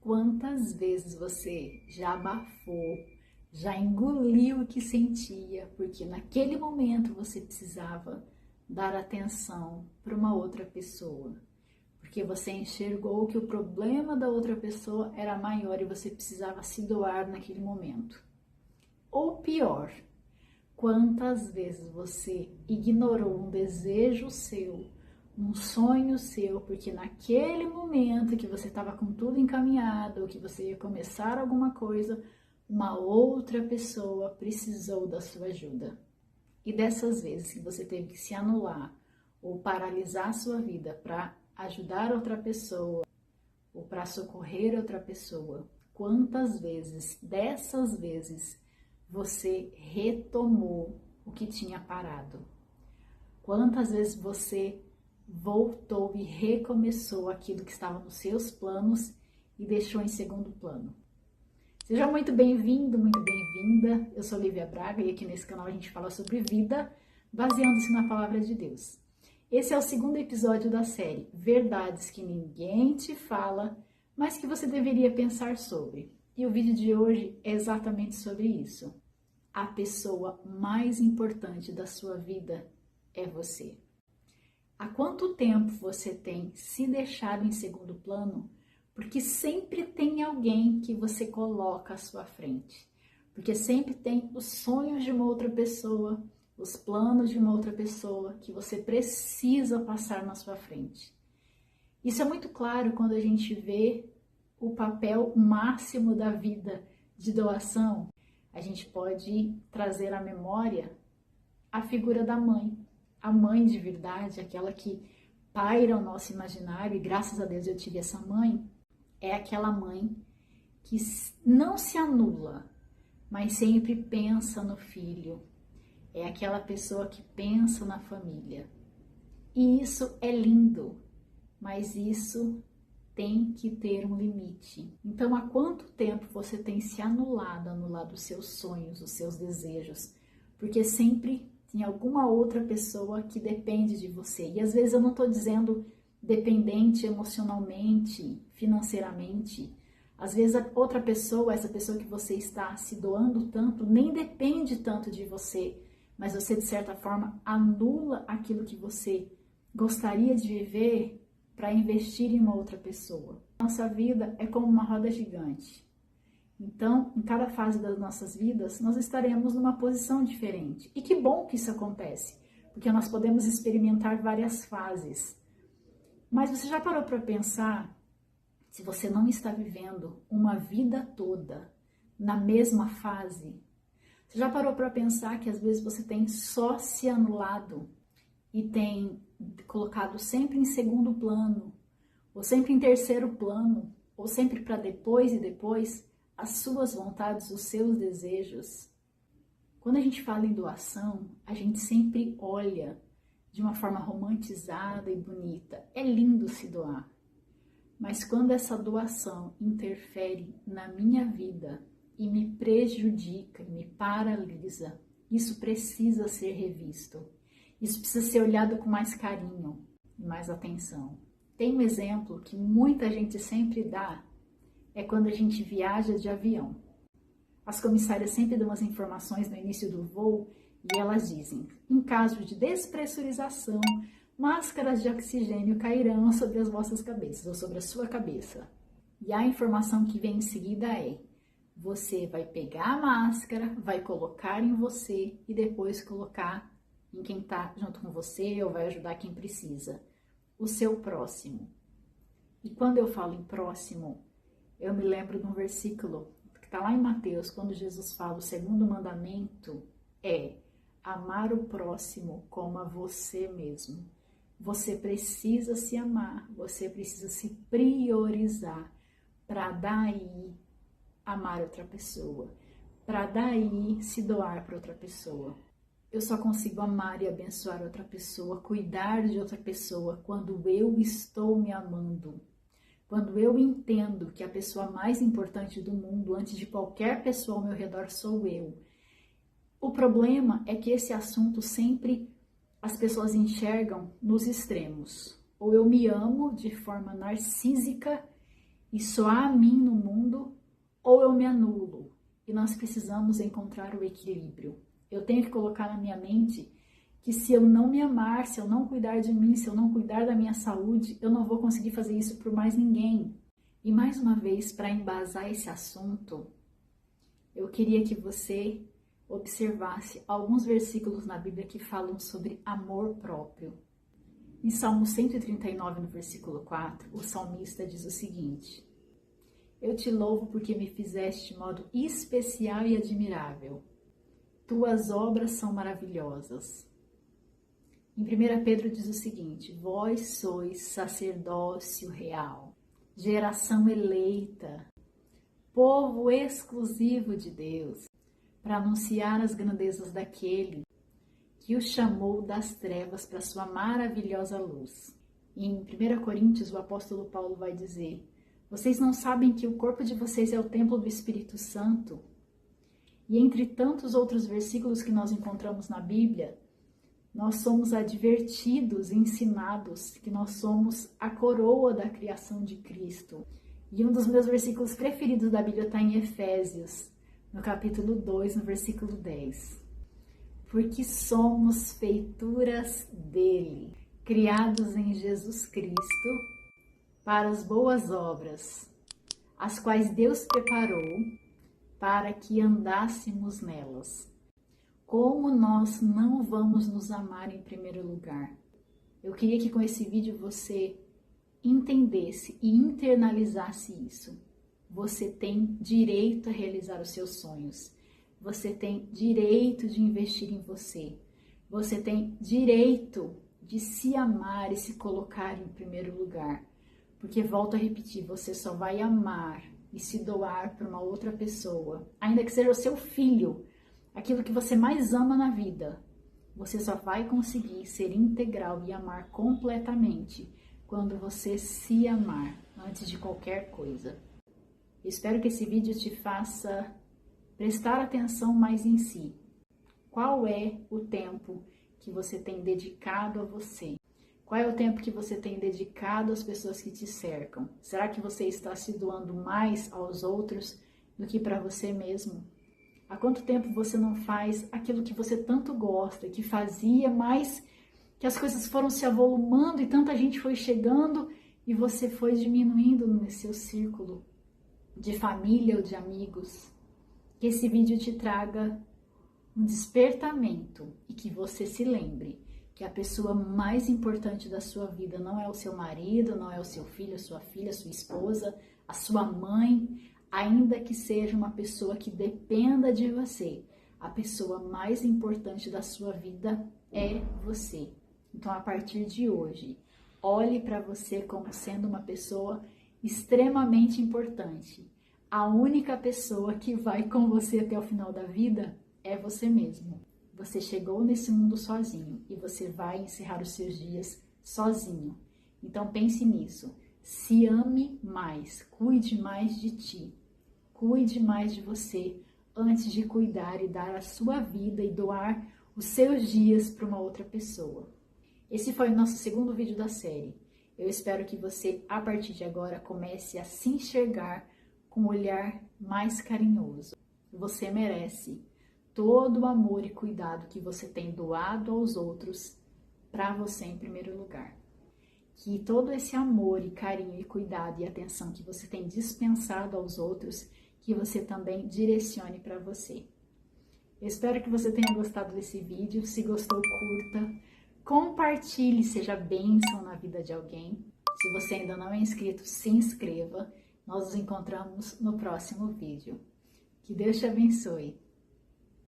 Quantas vezes você já abafou, já engoliu o que sentia, porque naquele momento você precisava dar atenção para uma outra pessoa, porque você enxergou que o problema da outra pessoa era maior e você precisava se doar naquele momento. Ou pior, quantas vezes você ignorou um desejo seu, um sonho seu, porque naquele momento que você estava com tudo encaminhado, ou que você ia começar alguma coisa, uma outra pessoa precisou da sua ajuda. E dessas vezes que você teve que se anular ou paralisar a sua vida para ajudar outra pessoa ou para socorrer outra pessoa, quantas vezes, dessas vezes, você retomou o que tinha parado? Quantas vezes você voltou e recomeçou aquilo que estava nos seus planos e deixou em segundo plano? Seja muito bem-vindo, muito bem-vinda. Eu sou Lívia Braga e aqui nesse canal a gente fala sobre vida, baseando-se na palavra de Deus. Esse é o segundo episódio da série Verdades que ninguém te fala, mas que você deveria pensar sobre. E o vídeo de hoje é exatamente sobre isso. A pessoa mais importante da sua vida é você. Há quanto tempo você tem se deixado em segundo plano? Porque sempre tem alguém que você coloca à sua frente. Porque sempre tem os sonhos de uma outra pessoa, os planos de uma outra pessoa que você precisa passar na sua frente. Isso é muito claro quando a gente vê o papel máximo da vida de doação. A gente pode trazer à memória a figura da mãe. A mãe de verdade, aquela que paira o nosso imaginário, e graças a Deus eu tive essa mãe, é aquela mãe que não se anula, mas sempre pensa no filho. É aquela pessoa que pensa na família. E isso é lindo, mas isso tem que ter um limite. Então, há quanto tempo você tem se anulado os seus sonhos, os seus desejos? Porque sempre tem alguma outra pessoa que depende de você. E às vezes eu não estou dizendo dependente emocionalmente, financeiramente. Às vezes a outra pessoa, essa pessoa que você está se doando tanto, nem depende tanto de você, mas você de certa forma anula aquilo que você gostaria de viver para investir em uma outra pessoa. Nossa vida é como uma roda gigante. Então, em cada fase das nossas vidas, nós estaremos numa posição diferente. E que bom que isso acontece, porque nós podemos experimentar várias fases. Mas você já parou para pensar se você não está vivendo uma vida toda na mesma fase? Você já parou para pensar que às vezes você tem só se anulado e tem colocado sempre em segundo plano, ou sempre em terceiro plano, ou sempre para depois e depois, as suas vontades, os seus desejos? Quando a gente fala em doação, a gente sempre olha de uma forma romantizada e bonita. É lindo se doar. Mas quando essa doação interfere na minha vida e me prejudica, me paralisa, isso precisa ser revisto. Isso precisa ser olhado com mais carinho e mais atenção. Tem um exemplo que muita gente sempre dá, é quando a gente viaja de avião. As comissárias sempre dão as informações no início do voo e elas dizem: em caso de despressurização, máscaras de oxigênio cairão sobre as vossas cabeças ou sobre a sua cabeça. E a informação que vem em seguida é: você vai pegar a máscara, vai colocar em você e depois colocar em quem está junto com você ou vai ajudar quem precisa, o seu próximo. E quando eu falo em próximo, eu me lembro de um versículo que está lá em Mateus, quando Jesus fala: o segundo mandamento é amar o próximo como a você mesmo. Você precisa se amar, você precisa se priorizar para daí amar outra pessoa, para daí se doar para outra pessoa. Eu só consigo amar e abençoar outra pessoa, cuidar de outra pessoa quando eu estou me amando. Quando eu entendo que a pessoa mais importante do mundo, antes de qualquer pessoa ao meu redor, sou eu. O problema é que esse assunto sempre as pessoas enxergam nos extremos. Ou eu me amo de forma narcísica e só há a mim no mundo, ou eu me anulo. E nós precisamos encontrar o equilíbrio. Eu tenho que colocar na minha mente que se eu não me amar, se eu não cuidar de mim, se eu não cuidar da minha saúde, eu não vou conseguir fazer isso por mais ninguém. E mais uma vez, para embasar esse assunto, eu queria que você observasse alguns versículos na Bíblia que falam sobre amor próprio. Em Salmo 139, no versículo 4, o salmista diz o seguinte: Eu te louvo porque me fizeste de modo especial e admirável. Tuas obras são maravilhosas. Em 1 Pedro diz o seguinte: Vós sois sacerdócio real, geração eleita, povo exclusivo de Deus, para anunciar as grandezas daquele que o chamou das trevas para sua maravilhosa luz. Em 1 Coríntios, o apóstolo Paulo vai dizer: Vocês não sabem que o corpo de vocês é o templo do Espírito Santo? E entre tantos outros versículos que nós encontramos na Bíblia, nós somos advertidos, ensinados que nós somos a coroa da criação de Cristo. E um dos meus versículos preferidos da Bíblia está em Efésios, no capítulo 2, no versículo 10. Porque somos feituras dele, criados em Jesus Cristo, para as boas obras, as quais Deus preparou para que andássemos nelas. Como nós não vamos nos amar em primeiro lugar? Eu queria que com esse vídeo você entendesse e internalizasse isso. Você tem direito a realizar os seus sonhos. Você tem direito de investir em você. Você tem direito de se amar e se colocar em primeiro lugar. Porque, volto a repetir, você só vai amar e se doar para uma outra pessoa, ainda que seja o seu filho, aquilo que você mais ama na vida. Você só vai conseguir ser integral e amar completamente quando você se amar antes de qualquer coisa. Espero que esse vídeo te faça prestar atenção mais em si. Qual é o tempo que você tem dedicado a você? Qual é o tempo que você tem dedicado às pessoas que te cercam? Será que você está se doando mais aos outros do que para você mesmo? Há quanto tempo você não faz aquilo que você tanto gosta, que fazia, mas que as coisas foram se avolumando e tanta gente foi chegando e você foi diminuindo no seu círculo de família ou de amigos? Que esse vídeo te traga um despertamento e que você se lembre que a pessoa mais importante da sua vida não é o seu marido, não é o seu filho, a sua filha, a sua esposa, a sua mãe, ainda que seja uma pessoa que dependa de você. A pessoa mais importante da sua vida é você. Então, a partir de hoje, olhe para você como sendo uma pessoa extremamente importante. A única pessoa que vai com você até o final da vida é você mesmo. Você chegou nesse mundo sozinho e você vai encerrar os seus dias sozinho. Então pense nisso. Se ame mais, cuide mais de ti. Cuide mais de você antes de cuidar e dar a sua vida e doar os seus dias para uma outra pessoa. Esse foi o nosso segundo vídeo da série. Eu espero que você, a partir de agora, comece a se enxergar com um olhar mais carinhoso. Você merece todo o amor e cuidado que você tem doado aos outros para você em primeiro lugar. Que todo esse amor e carinho e cuidado e atenção que você tem dispensado aos outros, que você também direcione para você. Eu espero que você tenha gostado desse vídeo. Se gostou, curta, compartilhe, seja bênção na vida de alguém. Se você ainda não é inscrito, se inscreva. Nós nos encontramos no próximo vídeo. Que Deus te abençoe.